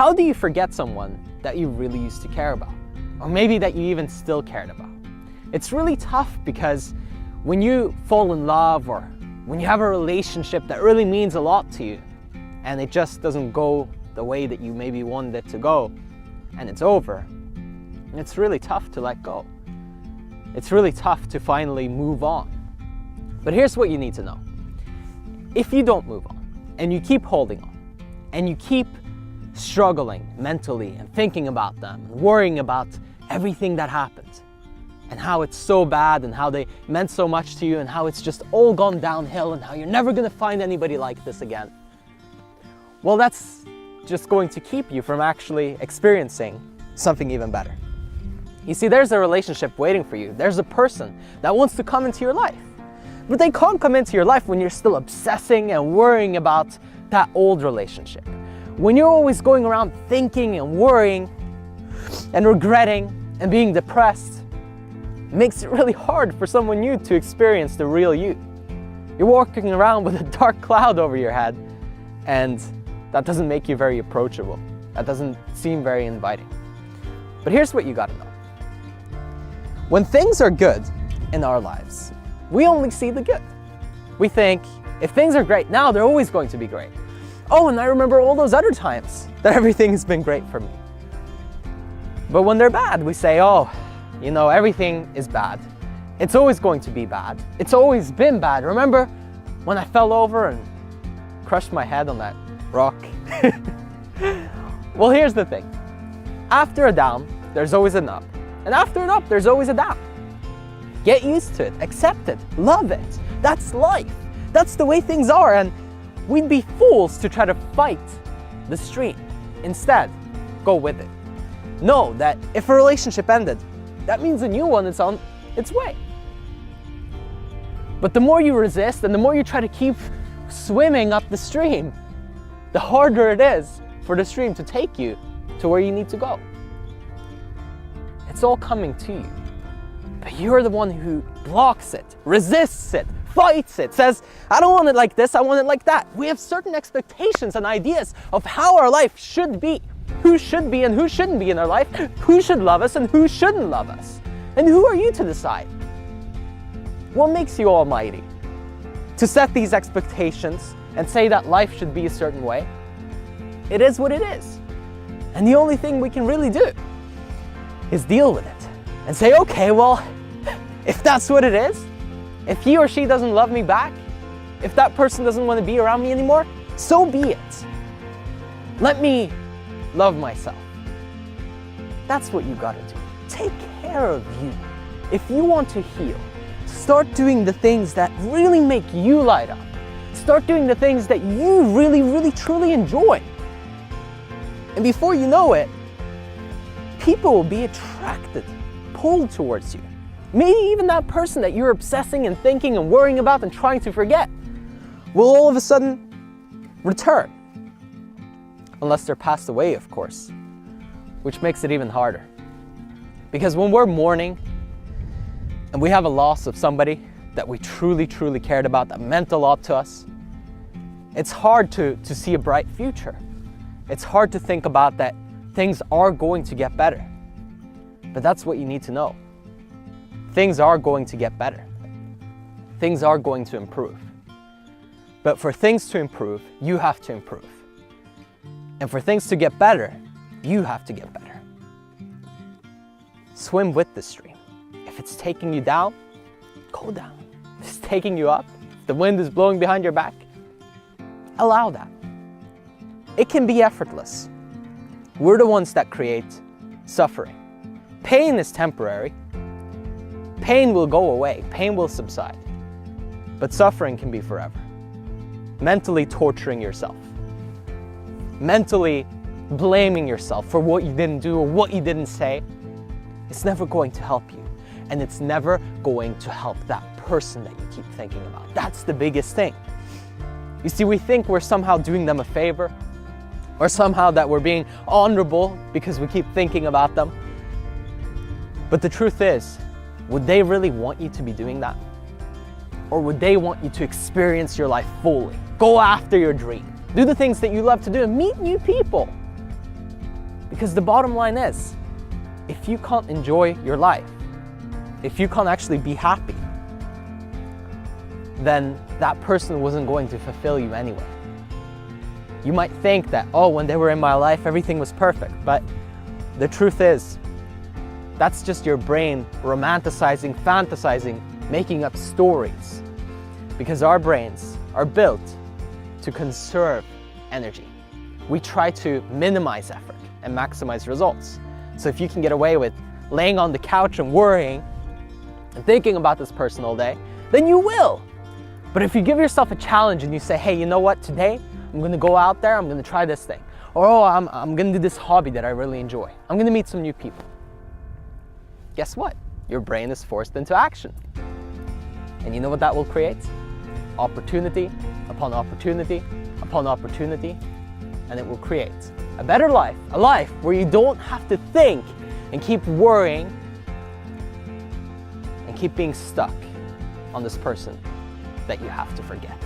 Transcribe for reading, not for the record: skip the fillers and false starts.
How do you forget someone that you really used to care about? Or maybe that you even still cared about? It's really tough because when you fall in love or when you have a relationship that really means a lot to you and it just doesn't go the way that you maybe wanted it to go and it's over, it's really tough to let go. It's really tough to finally move on. But here's what you need to know. If you don't move on and you keep holding on and you keep struggling mentally and thinking about them and worrying about everything that happened and how it's so bad and how they meant so much to you and how it's just all gone downhill and how you're never going to find anybody like this again, well, that's just going to keep you from actually experiencing something even better. You see, there's a relationship waiting for you. There's a person that wants to come into your life. But they can't come into your life when you're still obsessing and worrying about that old relationship. When you're always going around thinking and worrying and regretting and being depressed, it makes it really hard for someone new to experience the real you. You're walking around with a dark cloud over your head, and that doesn't make you very approachable. That doesn't seem very inviting. But here's what you gotta know. When things are good in our lives, we only see the good. We think, if things are great now, they're always going to be great. Oh, and I remember all those other times that everything's been great for me. But when they're bad, we say, oh, you know, everything is bad. It's always going to be bad. It's always been bad. Remember when I fell over and crushed my head on that rock? Well, here's the thing. After a down, there's always an up. And after an up, there's always a down. Get used to it, accept it, love it. That's life. That's the way things are, and we'd be fools to try to fight the stream. Instead, go with it. Know that if a relationship ended, that means a new one is on its way. But the more you resist and the more you try to keep swimming up the stream, the harder it is for the stream to take you to where you need to go. It's all coming to you. But you're the one who blocks it, resists it, fights it, says, I don't want it like this, I want it like that. We have certain expectations and ideas of how our life should be, who should be and who shouldn't be in our life, who should love us and who shouldn't love us. And who are you to decide? What makes you almighty to set these expectations and say that life should be a certain way? It is what it is. And the only thing we can really do is deal with it and say, okay, well, if that's what it is, if he or she doesn't love me back, if that person doesn't want to be around me anymore, so be it. Let me love myself. That's what you gotta do. Take care of you. If you want to heal, start doing the things that really make you light up. Start doing the things that you really, really, truly enjoy. And before you know it, people will be attracted, pulled towards you. Maybe even that person that you're obsessing and thinking and worrying about and trying to forget will all of a sudden return. Unless they're passed away, of course, which makes it even harder. Because when we're mourning and we have a loss of somebody that we truly, truly cared about, that meant a lot to us, it's hard to see a bright future. It's hard to think about that things are going to get better. But that's what you need to know. Things are going to get better. Things are going to improve. But for things to improve, you have to improve. And for things to get better, you have to get better. Swim with the stream. If it's taking you down, go down. If it's taking you up, if the wind is blowing behind your back, allow that. It can be effortless. We're the ones that create suffering. Pain is temporary. Pain will go away. Pain will subside. But suffering can be forever. Mentally torturing yourself. Mentally blaming yourself for what you didn't do or what you didn't say. It's never going to help you. And it's never going to help that person that you keep thinking about. That's the biggest thing. You see, we think we're somehow doing them a favor, or somehow that we're being honorable because we keep thinking about them. But the truth is, would they really want you to be doing that? Or would they want you to experience your life fully? Go after your dream. Do the things that you love to do and meet new people. Because the bottom line is, if you can't enjoy your life, if you can't actually be happy, then that person wasn't going to fulfill you anyway. You might think that, oh, when they were in my life, everything was perfect. But the truth is, that's just your brain romanticizing, fantasizing, making up stories. Because our brains are built to conserve energy. We try to minimize effort and maximize results. So if you can get away with laying on the couch and worrying and thinking about this person all day, then you will. But if you give yourself a challenge and you say, hey, you know what, today I'm gonna go out there, I'm gonna try this thing. Or oh, I'm gonna do this hobby that I really enjoy. I'm gonna meet some new people. Guess what? Your brain is forced into action. And you know what that will create? Opportunity upon opportunity upon opportunity. And it will create a better life, a life where you don't have to think and keep worrying and keep being stuck on this person that you have to forget.